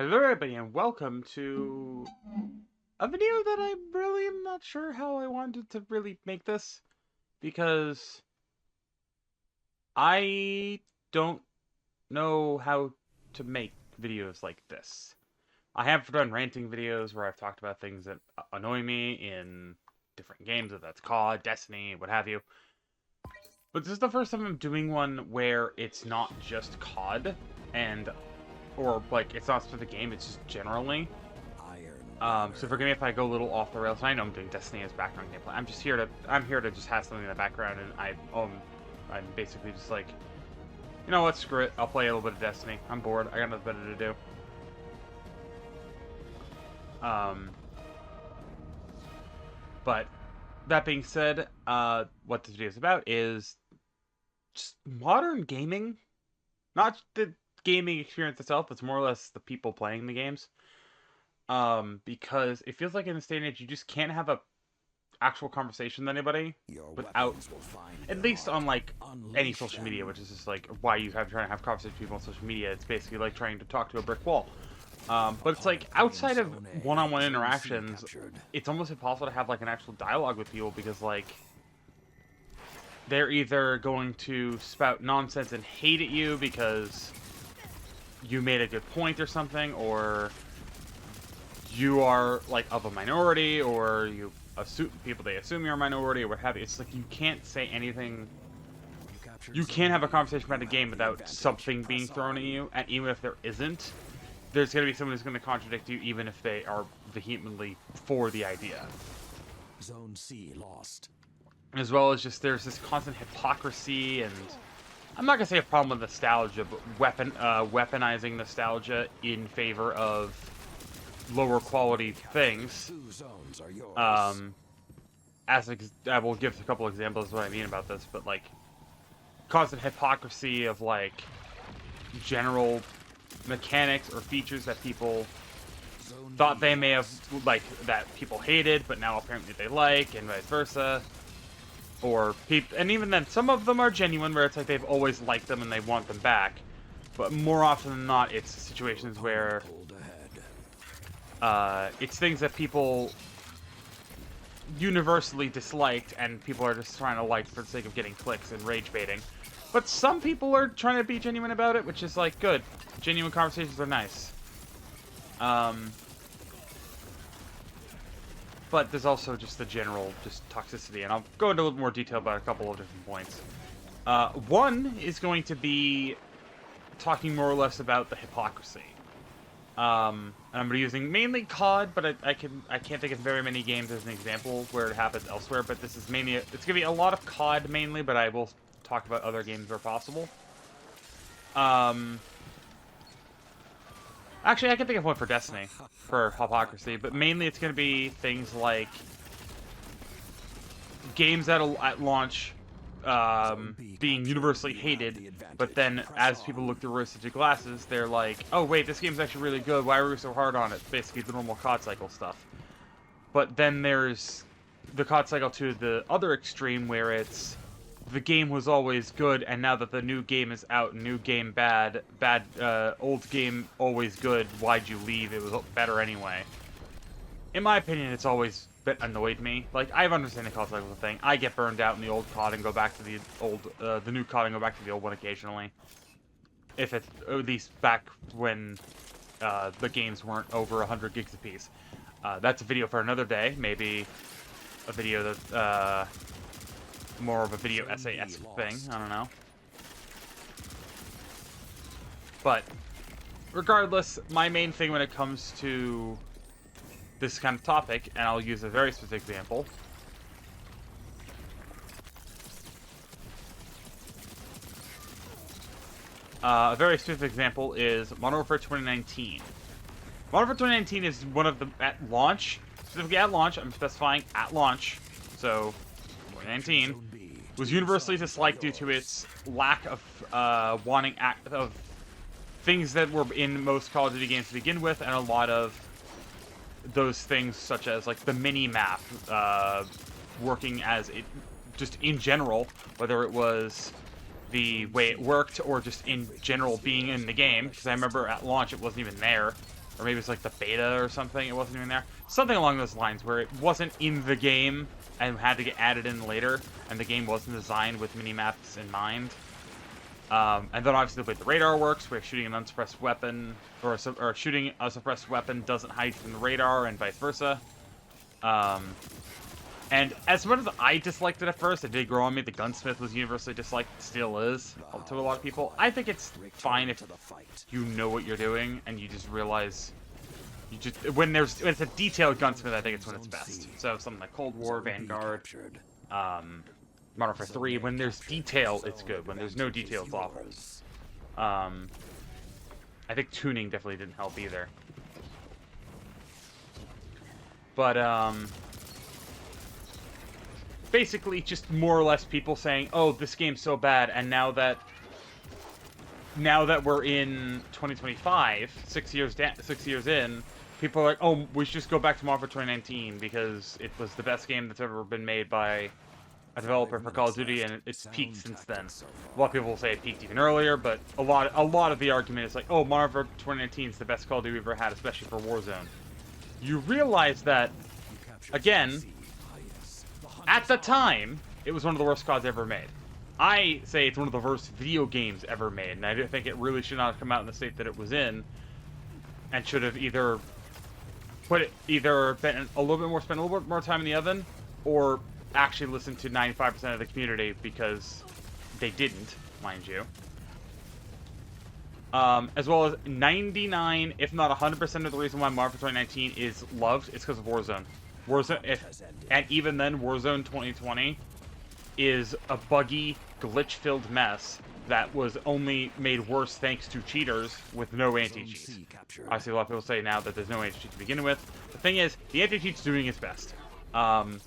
Hello everybody and welcome to a video that I really am not sure how I wanted to really make this because I don't know how to make videos like this. I have done ranting videos where I've talked about things that annoy me in different games, if that's COD, Destiny, what have you. But this is the first time I'm doing one where it's not just COD and or like it's not specific game, it's just generally. So forgive me if I go a little off the rails. I know I'm doing Destiny as background gameplay. I'm here to just have something in the background, and I'm basically just like, you know what, screw it. I'll play a little bit of Destiny. I'm bored. I got nothing better to do. But that being said, what this video is about is just modern gaming, not the gaming experience itself. It's more or less the people playing the games. Because it feels like in this day and age, you just can't have a actual conversation with anybody without, at least on like any social media, which is just like why you have trying to have conversations with people on social media. It's basically like trying to talk to a brick wall. But it's like outside of one-on-one interactions, it's almost impossible to have like an actual dialogue with people because like they're either going to spout nonsense and hate at you because you made a good point or something, or you are like of a minority, or you assume they assume you're a minority, or what have you. It's like you can't say anything. You can't have a conversation about a game without something being thrown at you, and even if there isn't, there's going to be someone who's going to contradict you, even if they are vehemently for the idea. Zone C lost. As well as just there's this constant hypocrisy, and I'm not gonna say a problem with nostalgia, but weaponizing nostalgia in favor of lower quality things. I will give a couple examples of what I mean about this, but like constant hypocrisy of like general mechanics or features that people thought they may have like that people hated, but now apparently they like, and vice versa. Or people, and even then, some of them are genuine, where it's like they've always liked them and they want them back. But more often than not, it's situations where it's things that people universally disliked, and people are just trying to like for the sake of getting clicks and rage baiting. But some people are trying to be genuine about it, which is like good. Genuine conversations are nice. But there's also just the general toxicity, and I'll go into a little more detail about a couple of different points. One is going to be talking more or less about the hypocrisy. And I'm going to be using mainly COD, but I can't think of very many games as an example where it happens elsewhere. But this is mainly it's going to be a lot of COD mainly, but I will talk about other games where possible. Actually, I can think of one for Destiny, for hypocrisy, but mainly it's going to be things like games that at launch being universally hated, but then as people look through rose-tinted glasses, they're like, oh wait, this game's actually really good, why are we so hard on it? Basically the normal COD cycle stuff. But then there's the COD cycle to the other extreme, where it's the game was always good, and now that the new game is out, new game bad, old game always good, why'd you leave? It was better anyway. In my opinion, it's always annoyed me. Like, I understand the COD cycle thing. I get burned out in the old COD and go back to the old, the new COD and go back to the old one occasionally. If it's, at least back when, the games weren't over 100 gigs apiece. That's a video for another day. Maybe a video that, more of a video essay-esque thing. I don't know. But regardless, my main thing when it comes to this kind of topic, and I'll use a very specific example. A very specific example is Modern Warfare 2019. Modern Warfare 2019 is one of the, at launch, specifically at launch, I'm specifying at launch, so 2019, was universally disliked due to its lack of of things that were in most Call of Duty games to begin with, and a lot of those things such as like the mini map working as it just in general, whether it was the way it worked or just in general being in the game, because I remember at launch it wasn't even there. or maybe it's like the beta or something. It wasn't even there. Something along those lines where it wasn't in the game and had to get added in later, and the game wasn't designed with mini-maps in mind. And then obviously the way the radar works, where shooting an unsuppressed weapon, or shooting a suppressed weapon doesn't hide from the radar, and vice versa. And as much as I disliked it at first, it did grow on me. The gunsmith was universally disliked, still is, to a lot of people. I think it's fine if you know what you're doing, and you just realize... when it's a detailed gunsmith, I think it's when it's best. So something like Cold War, Vanguard, Modern Warfare 3, when there's detail, it's good. When there's no detail, it's awful. I think tuning definitely didn't help either. But, basically just more or less people saying, oh, this game's so bad, and now that we're in 2025, 6 years in, people are like, oh, we should just go back to Modern Warfare 2019 because it was the best game that's ever been made by a developer for Call of Duty, and it's peaked since then. A lot of people will say it peaked even earlier, but a lot of the argument is like, oh, Modern Warfare 2019 is the best Call of Duty we've ever had, especially for Warzone. You realize that, again, at the time, it was one of the worst CODs ever made. I say it's one of the worst video games ever made, and I think it really should not have come out in the state that it was in, and should have either been spent a little bit more time in the oven, or actually listened to 95% of the community, because they didn't, mind you. As well as 99, if not 100% of the reason why Modern Warfare 2019 is loved is because of Warzone. And even then, Warzone 2020 is a buggy, glitch-filled mess that was only made worse thanks to cheaters with no anti-cheat. Obviously, a lot of people say now that there's no anti-cheat to begin with. The thing is, the anti-cheat's doing its best. Don't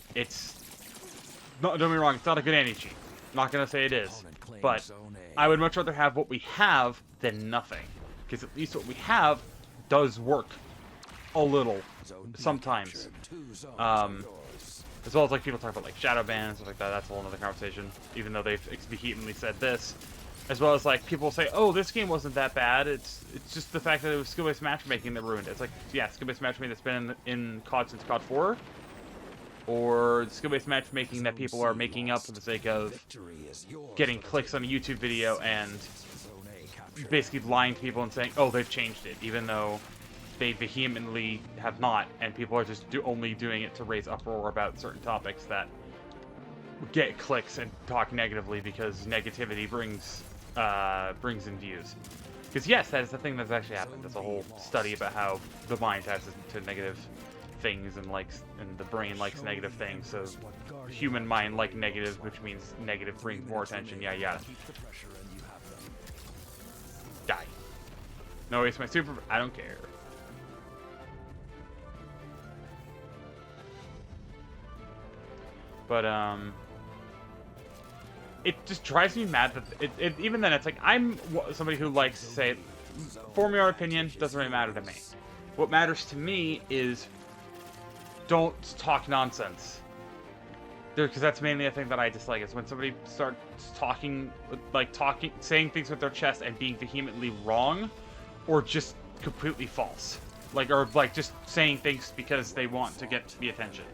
get me wrong, it's not a good anti-cheat. I'm not gonna say it is, but I would much rather have what we have than nothing, because at least what we have does work a little sometimes. As well as like people talk about like shadow ban and stuff like that. That's a whole other conversation, even though they've vehemently said this. As well as like people say, oh, this game wasn't that bad, it's just the fact that it was skill-based matchmaking that ruined it. It's like, yeah, skill-based matchmaking that's been in COD since COD 4, or skill-based matchmaking that people are making up for the sake of getting clicks on a YouTube video and basically lying to people and saying, oh, they've changed it, even though they vehemently have not, and people are just only doing it to raise uproar about certain topics that get clicks and talk negatively, because negativity brings in views. Because yes, that is the thing that's actually happened. There's a whole study about how the mind has to negative things, and the brain likes negative things, so human mind like negative, which means negative brings more attention, yada yada. Die. No, it's my super... I don't care. But, it just drives me mad that even then, it's like, I'm somebody who likes to say, form your opinion, doesn't really matter to me. What matters to me is, don't talk nonsense. Because that's mainly a thing that I dislike, is when somebody starts saying things with their chest and being vehemently wrong, or just completely false. Or just saying things because they want to get the attention.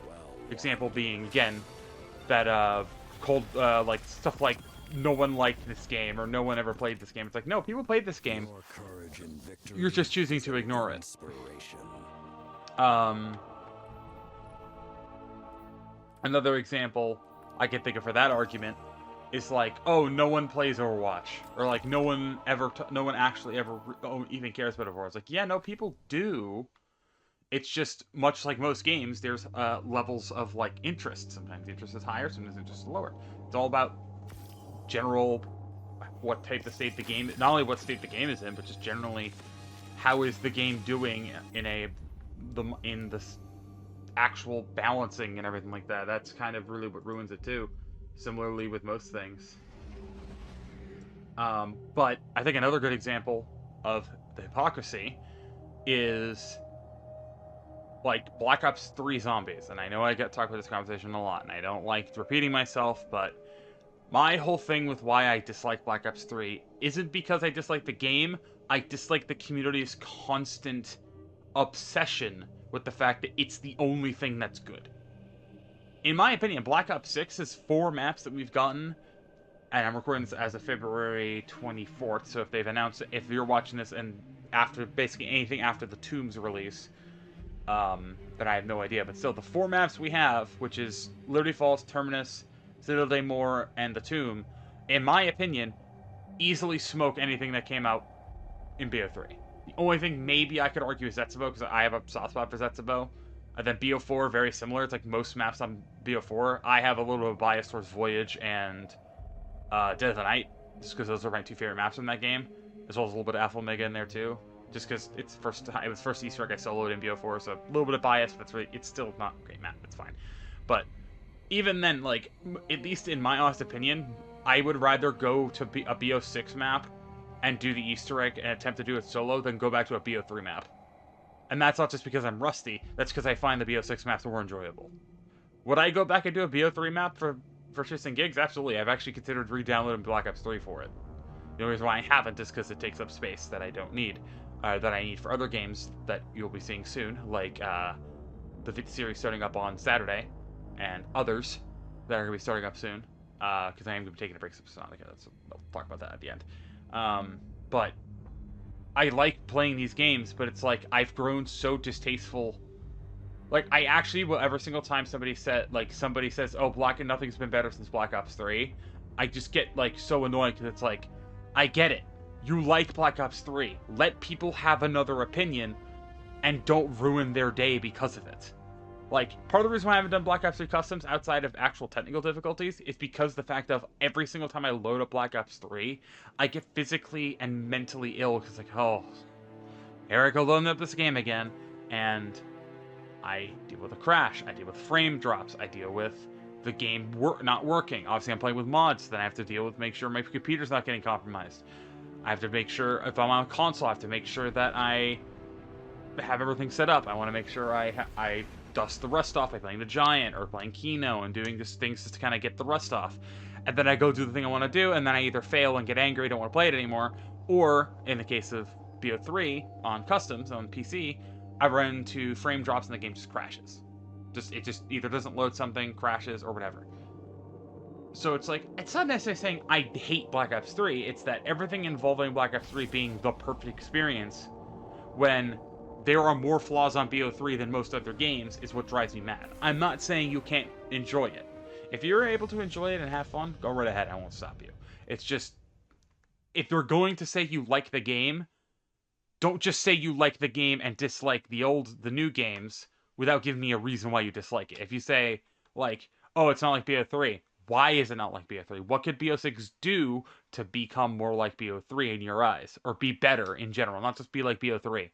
Example being, again, that, stuff like, no one liked this game, or no one ever played this game. It's like, no, people played this game. You're just choosing to ignore it. Another example I can think of for that argument is like, oh, no one plays Overwatch, or like no one actually ever even cares about Overwatch. It's like, yeah, no, people do. It's just, much like most games, there's levels of like interest. Sometimes the interest is higher, sometimes the interest is lower. It's all about general what type of state the game, not only what state the game is in, but just generally how is the game doing in the actual balancing and everything like that. That's kind of really what ruins it too. Similarly with most things. But I think another good example of the hypocrisy is like Black Ops 3 Zombies. And I know I get talked about this conversation a lot, and I don't like repeating myself, but my whole thing with why I dislike Black Ops 3 isn't because I dislike the game. I dislike the community's constant obsession with the fact that it's the only thing that's good. In my opinion, Black Ops 6 is 4 maps that we've gotten, and I'm recording this as of February 24th, so if they've announced it, if you're watching this and after, basically anything after the Tombs release, then I have no idea. But still, the 4 maps we have, which is Liberty Falls, Terminus, Citadel de Moore, and the Tomb, in my opinion, easily smoke anything that came out in BO3. The only thing maybe I could argue is Zetsubo, because I have a soft spot for Zetsubo. And then BO4, very similar. It's like most maps on BO4. I have a little bit of a bias towards Voyage and Dead of the Night, just because those are my 2 favorite maps in that game, as well as a little bit of Alpha Omega in there too. Just because it was first Easter egg I soloed in BO4, so a little bit of bias, but it's still not a great map. It's fine. But even then, like, at least in my honest opinion, I would rather go to a BO6 map and do the Easter egg and attempt to do it solo than go back to a BO3 map. And that's not just because I'm rusty, that's because I find the BO6 maps more enjoyable. Would I go back and do a BO3 map for shits and gigs? Absolutely. I've actually considered re-downloading Black Ops 3 for it. The only reason why I haven't is because it takes up space that I don't need. That I need for other games that you'll be seeing soon, like the Fit series starting up on Saturday, and others that are going to be starting up soon, because I am going to be taking a break from Sonic, so I'll talk about that at the end. But I like playing these games, but it's like I've grown so distasteful. Like, I actually will, every single time somebody says, oh, nothing's been better since Black Ops 3, I just get, like, so annoyed, because it's like, I get it. You like Black Ops 3. Let people have another opinion, and don't ruin their day because of it. Like, part of the reason why I haven't done Black Ops 3 Customs outside of actual technical difficulties is because the fact of every single time I load up Black Ops 3, I get physically and mentally ill, because like, oh, here I go loading up this game again, and I deal with a crash, I deal with frame drops, I deal with the game not working. Obviously, I'm playing with mods, so then I have to deal with make sure my computer's not getting compromised. I have to make sure, if I'm on a console, I have to make sure that I have everything set up. I want to make sure I dust the rust off by playing the Giant or playing Kino and doing just things just to kind of get the rust off. And then I go do the thing I want to do, and then I either fail and get angry, don't want to play it anymore, or, in the case of BO3, on Customs, on PC, I run into frame drops and the game just crashes. It just either doesn't load something, crashes, or whatever. So it's like, it's not necessarily saying I hate Black Ops 3, it's that everything involving Black Ops 3 being the perfect experience, when there are more flaws on BO3 than most other games, is what drives me mad. I'm not saying you can't enjoy it. If you're able to enjoy it and have fun, go right ahead, I won't stop you. It's just, if you're going to say you like the game, don't just say you like the game and dislike the new games without giving me a reason why you dislike it. If you say, like, oh, it's not like BO3, why is it not like BO3? What could BO6 do to become more like BO3 in your eyes? Or be better in general, not just be like BO3.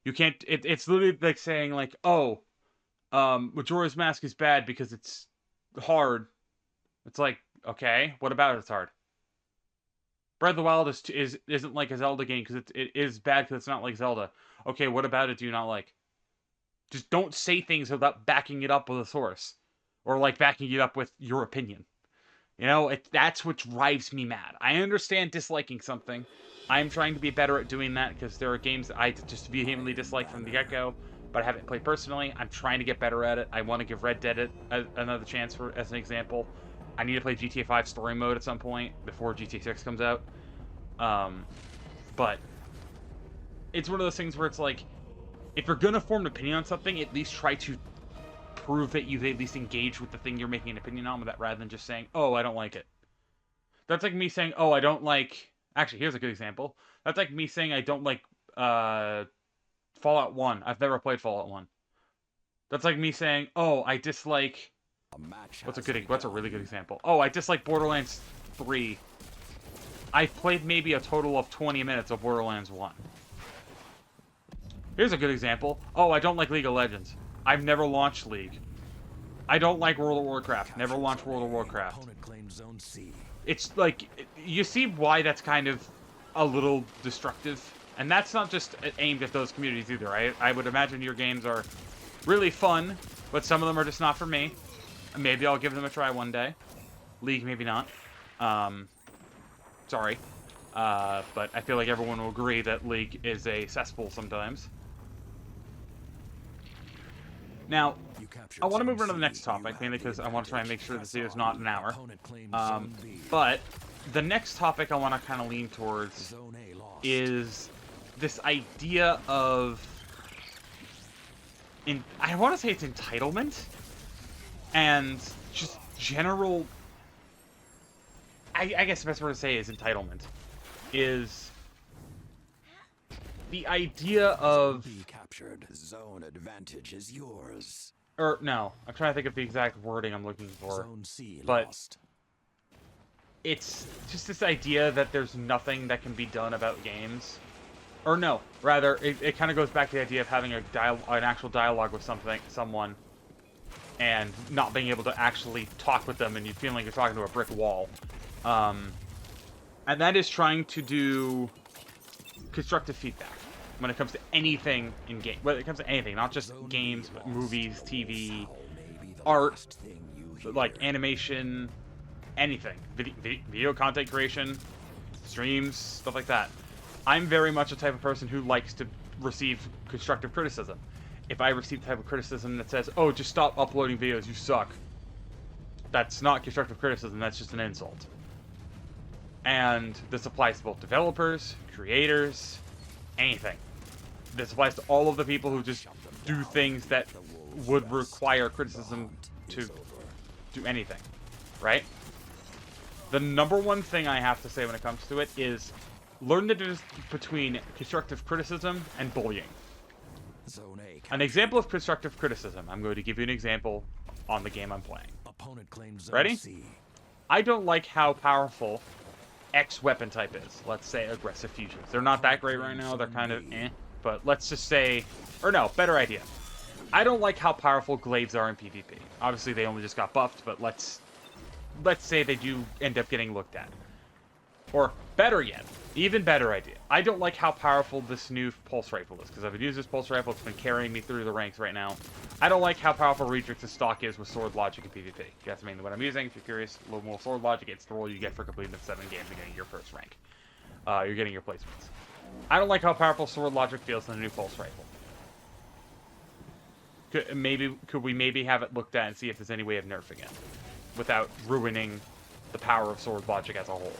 You can't, it's literally like saying, like, oh, Majora's Mask is bad because it's hard. It's like, okay, what about it's hard? Breath of the Wild isn't like a Zelda game because it is bad because it's not like Zelda. Okay, what about it do you not like? Just don't say things without backing it up with a source. Or, like, backing it up with your opinion. You know, that's what drives me mad. I understand disliking something. I'm trying to be better at doing that because there are games that I just vehemently dislike from the get-go, but I haven't played personally. I'm trying to get better at it. I want to give Red Dead another chance as an example. I need to play GTA 5 story mode at some point before GTA 6 comes out. But it's one of those things where it's like, if you're going to form an opinion on something, at least try to prove that you've at least engaged with the thing you're making an opinion on, with that rather than just saying, oh, I don't like it. That's like me saying, oh, I don't like... Actually, here's a good example. That's like me saying I don't like Fallout 1. I've never played Fallout 1. That's like me saying, oh, I dislike... What's a really good example? Oh, I dislike Borderlands 3. I've played maybe a total of 20 minutes of Borderlands 1. Here's a good example. Oh, I don't like League of Legends. I've never launched League. I don't like World of Warcraft. Never launched World of Warcraft. It's like, you see why that's kind of a little destructive? And that's not just aimed at those communities either. I would imagine your games are really fun, but some of them are just not for me. Maybe I'll give them a try one day. League, maybe not. Sorry. But I feel like everyone will agree that League is a cesspool sometimes. Now, You captured I want to Zone move on to the C. next You topic, have mainly the because I want to try and make advantage. sure this Press video is on. not an hour. Opponent claims Zone B. But the next topic I want to kind of lean towards Zone A lost. is this idea of, I want to say it's entitlement, and just general, I guess the best word to say is entitlement, is the idea of, Zone B captured. Zone advantage is yours. or no, I'm trying to think of the exact wording I'm looking for, Zone C but lost. it's just this idea that there's nothing that can be done about games. Or no, rather, it kind of goes back to the idea of having an actual dialogue with someone, and not being able to actually talk with them, and you feel like you're talking to a brick wall. And that is trying to do constructive feedback when it comes to anything in game. When it comes to anything, not just Zone games, B but lost. movies, TV, Foul may be the art, last thing you hear. like animation, anything, video content creation, streams, stuff like that. I'm very much a type of person who likes to receive constructive criticism. If I receive the type of criticism that says, "Oh, just stop uploading videos, you suck," that's not constructive criticism, that's just an insult. And this applies to both developers, creators, anything. This applies to all of the people who just do things that would require criticism to do anything, right? The number one thing I have to say when it comes to it is learn the difference between constructive criticism and bullying. Zone A An captured. example of constructive criticism, I'm going to give you an example on the game I'm playing. Opponent claims Zone Ready? C. I don't like how powerful X weapon type is. Let's say aggressive fusions. They're not that great right now, they're kind of eh. But let's just say, or no, better idea. I don't like how powerful glaives are in PvP. Obviously they only just got buffed, but let's say they do end up getting looked at. Or better yet, even better idea. I don't like how powerful this new pulse rifle is, because I've been using this pulse rifle, it's been carrying me through the ranks right now. I don't like how powerful Redrix's stock is with sword logic in PvP. That's mainly what I'm using. If you're curious, a little more sword logic, it's the roll you get for completing the 7 games and getting your first rank. You're getting your placements. I don't like how powerful sword logic feels in the new pulse rifle. Could we maybe have it looked at and see if there's any way of nerfing it without ruining the power of sword logic as a whole?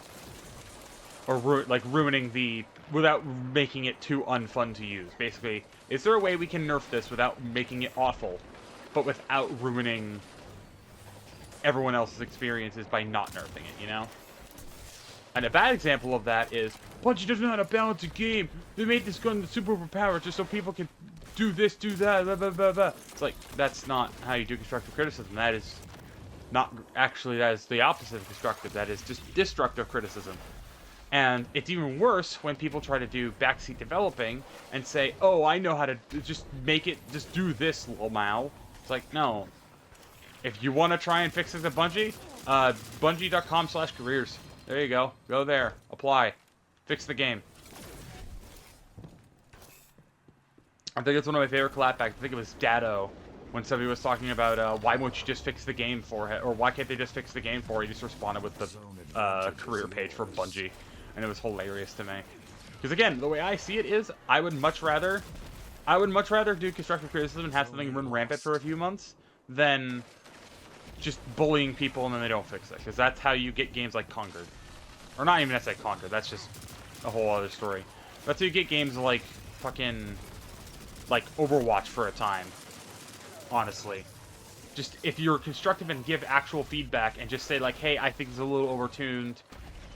Or ruining without making it too unfun to use. Basically, is there a way we can nerf this without making it awful, but without ruining everyone else's experiences by not nerfing it, you know? And a bad example of that is, Bungie doesn't know how to balance a game. They made this gun super overpowered just so people can do this, do that, blah, blah, blah, blah. It's like, that's not how you do constructive criticism. That is not, actually, that is the opposite of constructive. That is just destructive criticism. And it's even worse when people try to do backseat developing and say, "Oh, I know how to just make it, just do this, lol." It's like, no. If you want to try and fix it at Bungie, bungie.com/careers. There you go. Go there. Apply. Fix the game. I think it's one of my favorite clapbacks. I think it was Dado when somebody was talking about why won't you just fix the game for it, or why can't they just fix the game for it. He just responded with the career page for Bungie. And it was hilarious to me. Because again, the way I see it is, I would much rather do constructive criticism and have something run rampant for a few months than just bullying people and then they don't fix it. Because that's how you get games like Conquered. Or not even necessarily Conquered, that's just a whole other story. That's how you get games like fucking, like Overwatch for a time. Honestly. Just, if you're constructive and give actual feedback and just say like, hey, I think it's a little overtuned.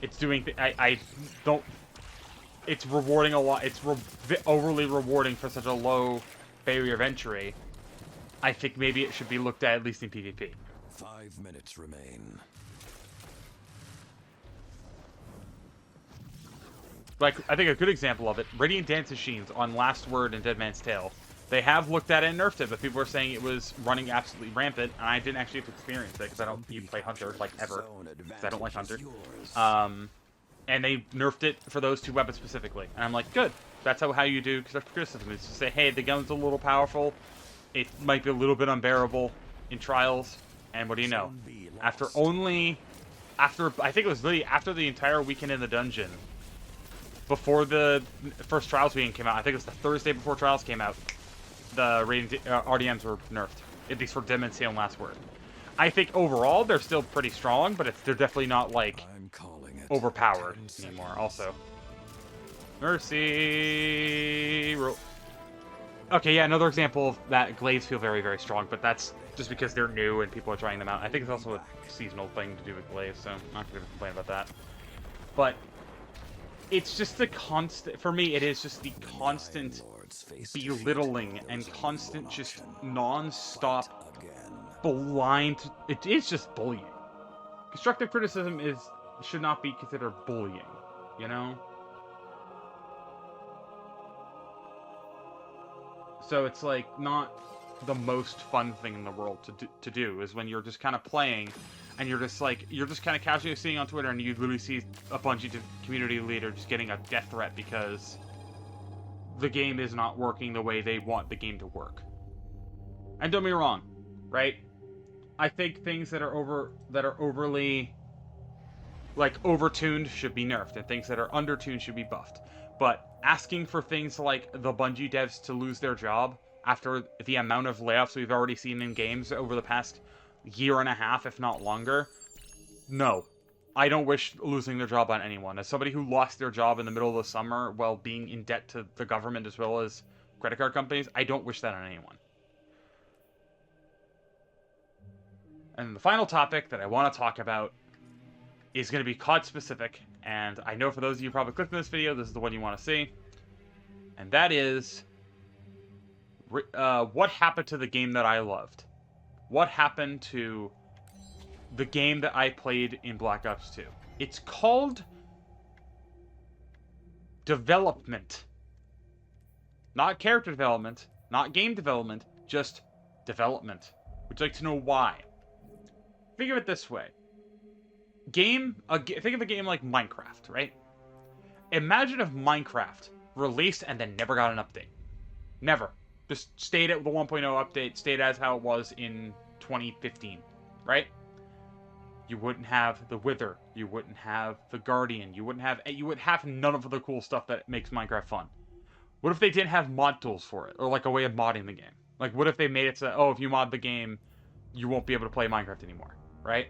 It's doing. I don't. It's rewarding a lot. It's overly rewarding for such a low barrier of entry. I think maybe it should be looked at least in PvP. 5 minutes remain. Like, I think a good example of it, Radiant Dance Machines on Last Word and Dead Man's Tale. They have looked at it and nerfed it, but people are saying it was running absolutely rampant, and I didn't actually have to experience it, because I don't play Hunter, like, ever. Because I don't like Hunter. And they nerfed it for those 2 weapons specifically. And I'm like, good. That's how you do constructive criticism. It's to say, hey, the gun's a little powerful. It might be a little bit unbearable in trials. And what do you know? I think it was literally after the entire weekend in the dungeon, before the first Trials weekend came out, I think it was the Thursday before Trials came out, the RDMs were nerfed, at least for Demon's Tail and Last Word. I think overall they're still pretty strong, but they're definitely not like overpowered anymore. Also, Mercy. Okay, yeah, another example of that. Glaives feel very, very strong, but that's just because they're new and people are trying them out. I think it's also a seasonal thing to do with Glaives, so I'm not going to complain about that. But it's just the constant, for me, it is just the constant belittling and constant just non-stop blind. It is just bullying. Constructive criticism should not be considered bullying, you know? So it's like not the most fun thing in the world to do is when you're just kind of playing and you're just kind of casually seeing on Twitter and you literally see a bunch of community leader just getting a death threat because the game is not working the way they want the game to work. And don't get me wrong, right? I think things that are overly like overtuned should be nerfed, and things that are undertuned should be buffed. But asking for things like the Bungie devs to lose their job after the amount of layoffs we've already seen in games over the past year and a half, if not longer, no. I don't wish losing their job on anyone. As somebody who lost their job in the middle of the summer while being in debt to the government as well as credit card companies, I don't wish that on anyone. And the final topic that I want to talk about is going to be COD specific, and I know for those of you who probably clicked on this video, this is the one you want to see, and that is what happened to the game that I loved? What happened to the game that I played in Black Ops 2? It's called development. Not character development, not game development, just development. Would you like to know why? Think of it this way. Think of a game like Minecraft, right? Imagine if Minecraft released and then never got an update. Never. Just stayed at the 1.0 update, stayed as how it was in 2015, right? You wouldn't have the Wither, you wouldn't have the Guardian, you would have none of the cool stuff that makes Minecraft fun. What if they didn't have mod tools for it, or like a way of modding the game? Like, what if they made it so, oh, if you mod the game, you won't be able to play Minecraft anymore, right?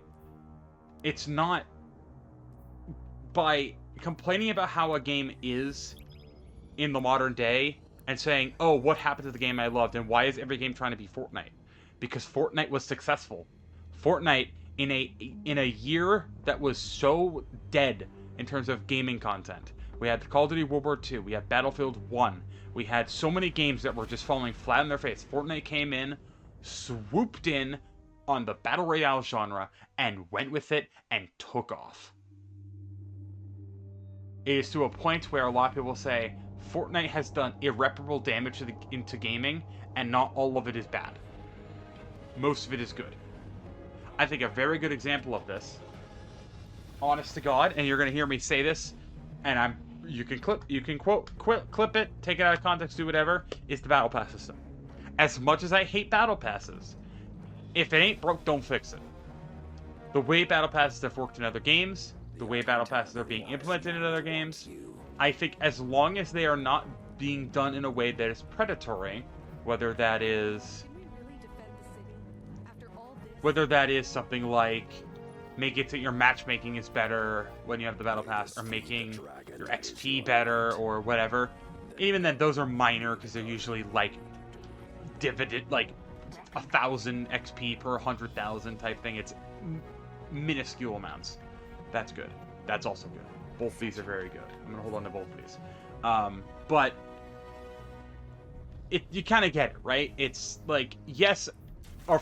It's not by complaining about how a game is in the modern day and saying, oh, what happened to the game I loved, and why is every game trying to be Fortnite? Because Fortnite was successful. Fortnite, in a year that was so dead in terms of gaming content. We had Call of Duty World War II, we had Battlefield 1, we had so many games that were just falling flat on their face. Fortnite came in, swooped in on the Battle Royale genre, and went with it and took off. It is to a point where a lot of people say, Fortnite has done irreparable damage into gaming, and not all of it is bad. Most of it is good. I think a very good example of this, honest to God, and you're going to hear me say this, and you can clip it, take it out of context, do whatever, is the Battle Pass system. As much as I hate Battle Passes, if it ain't broke, don't fix it. The way Battle Passes have worked in other games, the way Battle Passes are being implemented in other games, I think as long as they are not being done in a way that is predatory, whether that is something like make it so your matchmaking is better when you have the Battle Pass, or making your XP better, or whatever. Even then, those are minor, because they're usually like dividend, like 1,000 XP per 100,000 type thing. It's minuscule amounts. That's good. That's also good. Both of these are very good. I'm gonna hold on to both of these. But you kind of get it, right? It's like, yes, our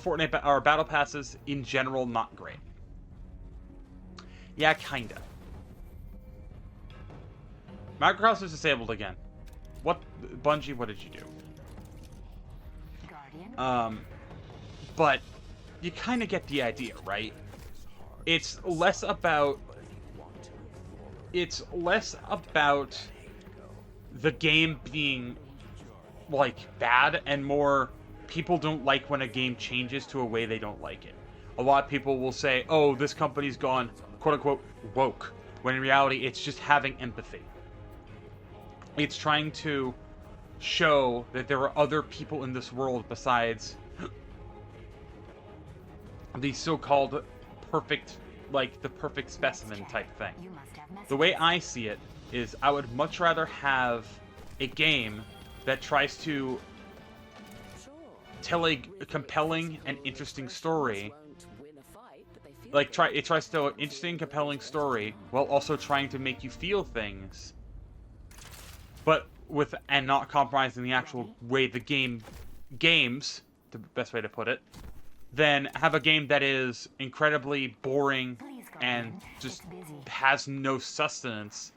battle passes in general not great. Yeah, kinda. Microcross is disabled again. What, Bungie? What did you do? But you kind of get the idea, right? It's less about the game being like bad, and more people don't like when a game changes to a way they don't like it. A lot of people will say, oh, this company's gone quote unquote woke, when in reality it's just having empathy. It's trying to show that there are other people in this world besides the so-called perfect, like the perfect specimen type thing. The way I see it is I would much rather have a game that tries to tell a compelling and interesting story. Like, it tries to tell an interesting, compelling story while also trying to make you feel things, but and not compromising the actual way the games, the best way to put it, then have a game that is incredibly boring and just has no sustenance.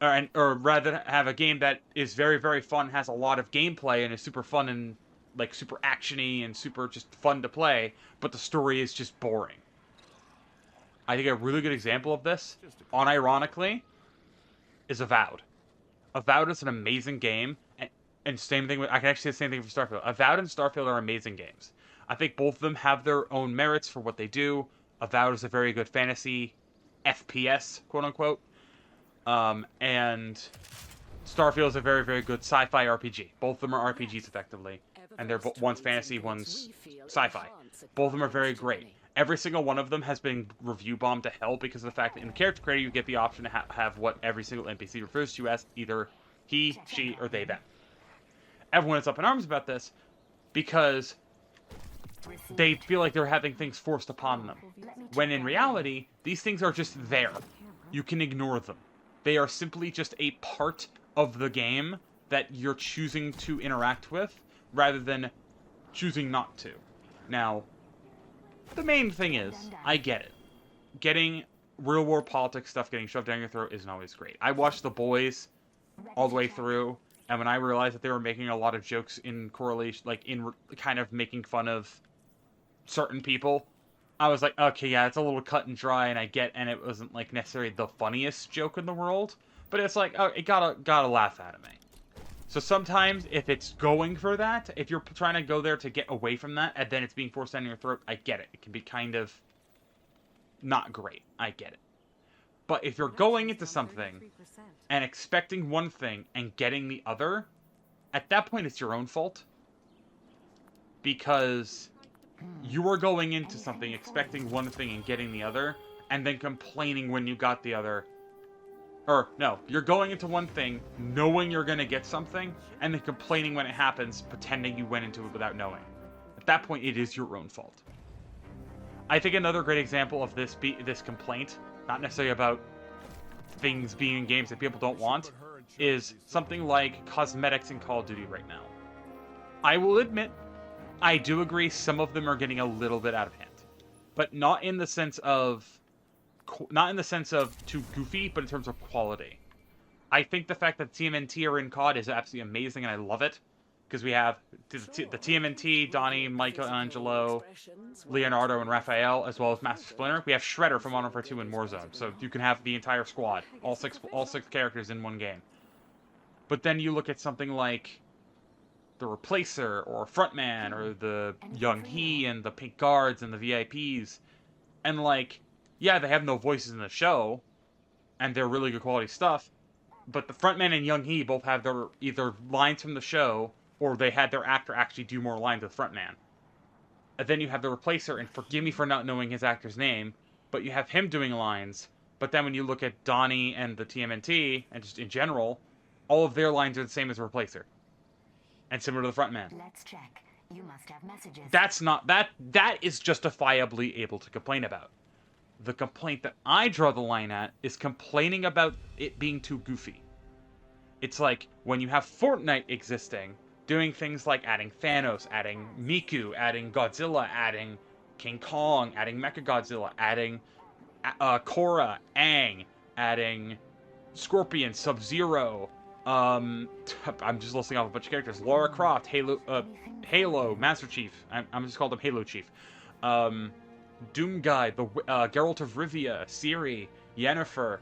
Or rather have a game that is very, very fun, has a lot of gameplay, and is super fun and like super actiony and super just fun to play, but the story is just boring. I think a really good example of this, unironically, is Avowed. Avowed is an amazing game, and same thing with, I can actually say the same thing for Starfield. Avowed and Starfield are amazing games. I think both of them have their own merits for what they do. Avowed is a very good fantasy FPS, quote unquote. And Starfield is a very, very good sci-fi RPG. Both of them are RPGs effectively, and they're one's fantasy, one's sci-fi. Both of them are very great. Every single one of them has been review bombed to hell because of the fact that in the character creator you get the option to have what every single NPC refers to as either he, she, or they, them. Everyone is up in arms about this because they feel like they're having things forced upon them, when in reality, these things are just there. You can ignore them. They are simply just a part of the game that you're choosing to interact with, rather than choosing not to. Now, the main thing is, I get it. Getting real-world politics stuff getting shoved down your throat isn't always great. I watched The Boys all the way through, and when I realized that they were making a lot of jokes in correlation, like in kind of making fun of certain people, I was like, okay, yeah, it's a little cut and dry, and I get, and it wasn't like necessarily the funniest joke in the world, but it's like, oh, it gotta laugh out of me. So sometimes, if it's going for that, if you're trying to go there to get away from that, and then it's being forced down your throat, I get it. It can be kind of not great. I get it. But if you're going into something and expecting one thing and getting the other, at that point it's your own fault. Because you are going into something expecting one thing and getting the other, and then complaining when you got the other. Or, no, you're going into one thing, knowing you're going to get something, and then complaining when it happens, pretending you went into it without knowing. At that point, it is your own fault. I think another great example of this complaint, not necessarily about things being in games that people don't want, is something like cosmetics in Call of Duty right now. I will admit, I do agree some of them are getting a little bit out of hand. But not in the sense of too goofy, but in terms of quality. I think the fact that TMNT are in COD is absolutely amazing, and I love it. Because we have the TMNT, Donnie, Michelangelo, Leonardo, and Raphael, as well as Master Splinter. We have Shredder from Modern Warfare 2 and Warzone, so you can have the entire squad, all six characters in one game. But then you look at something like the Replacer, or Frontman, or the Young He, and the Pink Guards, and the VIPs, and like, yeah, they have no voices in the show, and they're really good quality stuff, but the Frontman and Young He both have their either lines from the show, or they had their actor actually do more lines with Frontman. And then you have the Replacer, and forgive me for not knowing his actor's name, but you have him doing lines, but then when you look at Donnie and the TMNT, and just in general, all of their lines are the same as the Replacer. And similar to the Frontman. Let's check. You must have messages. That is justifiably able to complain about. The complaint that I draw the line at is complaining about it being too goofy. It's like, when you have Fortnite existing, doing things like adding Thanos, adding Miku, adding Godzilla, adding King Kong, adding Mechagodzilla, adding Korra, Aang, adding Scorpion, Sub-Zero, I'm just listing off a bunch of characters. Lara Croft, Halo, Master Chief. I'm just called him Halo Chief. Doom Guy, Geralt of Rivia, Ciri, Yennefer,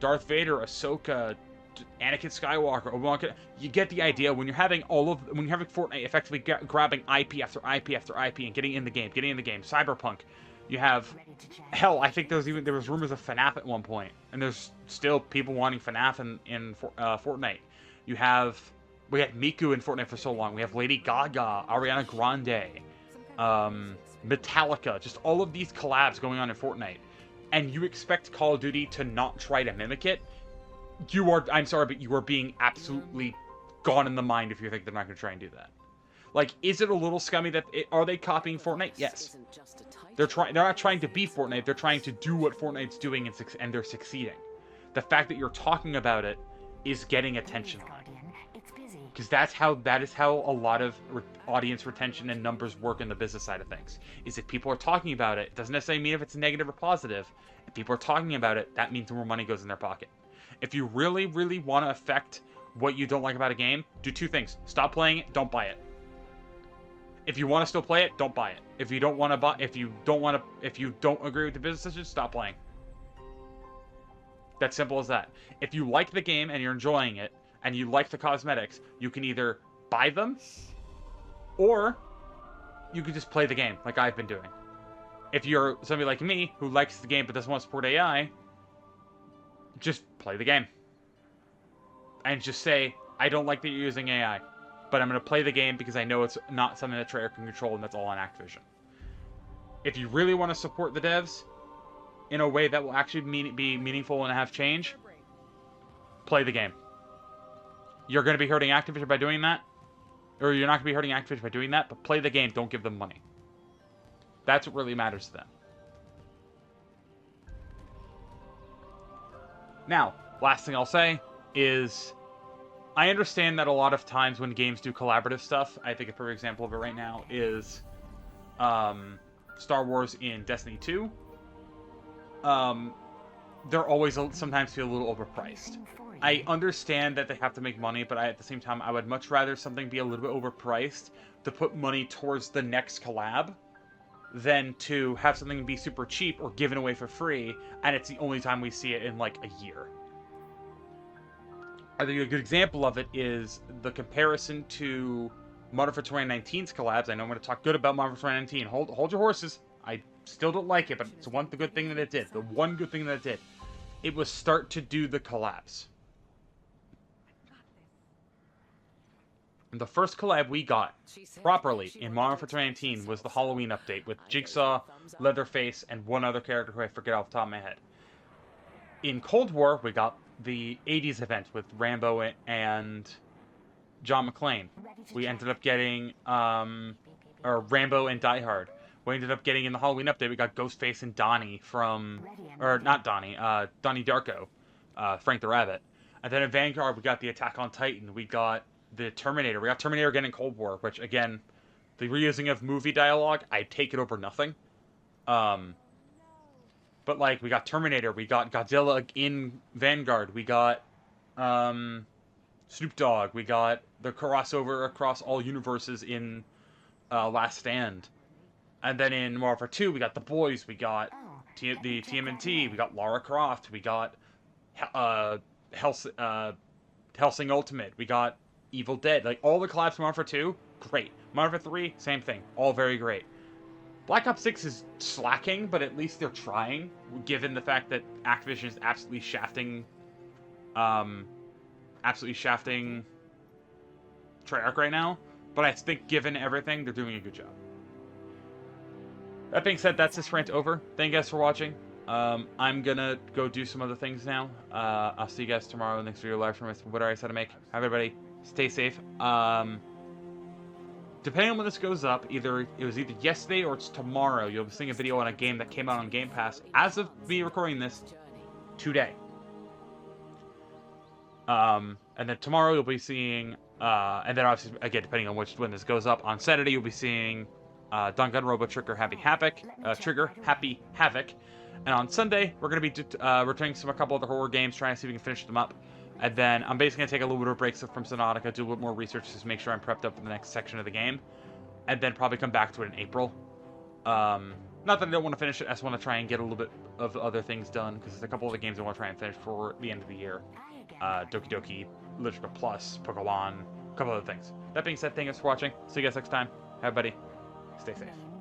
Darth Vader, Ahsoka, Anakin Skywalker, Obi-Wan. You get the idea. When you're having when you're having Fortnite effectively grabbing IP after IP after IP and getting in the game. Cyberpunk. You have, hell, I think there was rumors of FNAF at one point, and there's still people wanting FNAF in Fortnite. We had Miku in Fortnite for so long. We have Lady Gaga, Ariana Grande, Metallica, just all of these collabs going on in Fortnite. And you expect Call of Duty to not try to mimic it? I'm sorry, but you are being absolutely gone in the mind if you think they're not going to try and do that. Like, is it a little scummy that are they copying Fortnite? Yes. They're not trying to be Fortnite. They're trying to do what Fortnite's doing, and they're succeeding. The fact that you're talking about it is getting attention on it. Because that is how a lot of audience retention and numbers work in the business side of things. Is if people are talking about it, it doesn't necessarily mean if it's negative or positive. If people are talking about it, that means more money goes in their pocket. If you really, really want to affect what you don't like about a game, do two things. Stop playing it, don't buy it. If you want to still play it, don't buy it. If you don't want to buy, if you don't agree with the business decisions, stop playing. That's simple as that. If you like the game and you're enjoying it, and you like the cosmetics, you can either buy them, or you can just play the game, like I've been doing. If you're somebody like me, who likes the game but doesn't want to support AI, just play the game. And just say, I don't like that you're using AI, but I'm going to play the game because I know it's not something that Treyarch can control, and that's all on Activision. If you really want to support the devs in a way that will actually be meaningful and have change, play the game. You're going to be hurting Activision by doing that, or you're not going to be hurting Activision by doing that, but play the game, don't give them money. That's what really matters to them. Now, last thing I'll say is, I understand that a lot of times when games do collaborative stuff, I think a perfect example of it right now is Star Wars in Destiny 2. They're always sometimes feel a little overpriced. I understand that they have to make money, but at the same time, I would much rather something be a little bit overpriced to put money towards the next collab than to have something be super cheap or given away for free, and it's the only time we see it in like a year. I think a good example of it is the comparison to Modern Warfare 2019's collabs. I know I'm going to talk good about Modern Warfare 2019. Hold your horses. I still don't like it, but it's the good thing that it did. The one good thing that it did. It was start to do the collabs. The first collab we got properly in Modern Warfare 2019 was the Halloween update with Jigsaw, Leatherface, and one other character who I forget off the top of my head. In Cold War, we got the 80s event with Rambo and John McClane. We ended up getting Rambo and Die Hard. We ended up getting in the Halloween update, we got Ghostface and Donnie Donnie Darko, Frank the Rabbit. And then in Vanguard, we got the Attack on Titan. We got the Terminator. We got Terminator again in Cold War, which, again, the reusing of movie dialogue, I'd take it over nothing. But, like, we got Terminator. We got Godzilla in Vanguard. We got Snoop Dogg. We got the crossover across all universes in Last Stand. And then in Modern Warfare 2, we got The Boys. We got the TMNT. We got Lara Croft. We got Hellsing Ultimate. We got Evil Dead. Like, all the collabs from Modern Warfare 2, great. Modern Warfare 3, same thing. All very great. Black Ops 6 is slacking, but at least they're trying, given the fact that Activision is absolutely shafting Treyarch right now. But I think, given everything, they're doing a good job. That being said, that's this rant over. Thank you guys for watching. I'm gonna go do some other things now. I'll see you guys tomorrow in the next video live from what I said to make. Have everybody stay safe. Depending on when this goes up, it was either yesterday or it's tomorrow. You'll be seeing a video on a game that came out on Game Pass as of me recording this today. And then tomorrow you'll be seeing, and then obviously again depending on when this goes up, on Saturday you'll be seeing Danganronpa Trigger Happy Havoc. And on Sunday, we're going to be returning a couple other horror games, trying to see if we can finish them up. And then I'm basically going to take a little bit of breaks from Subnautica, do a little more research just to make sure I'm prepped up for the next section of the game. And then probably come back to it in April. Not that I don't want to finish it, I just want to try and get a little bit of other things done, because there's a couple of the games I want to try and finish for the end of the year. Doki Doki, Literature Plus, Pokemon, a couple other things. That being said, thank you guys for watching. See you guys next time. Everybody, stay safe.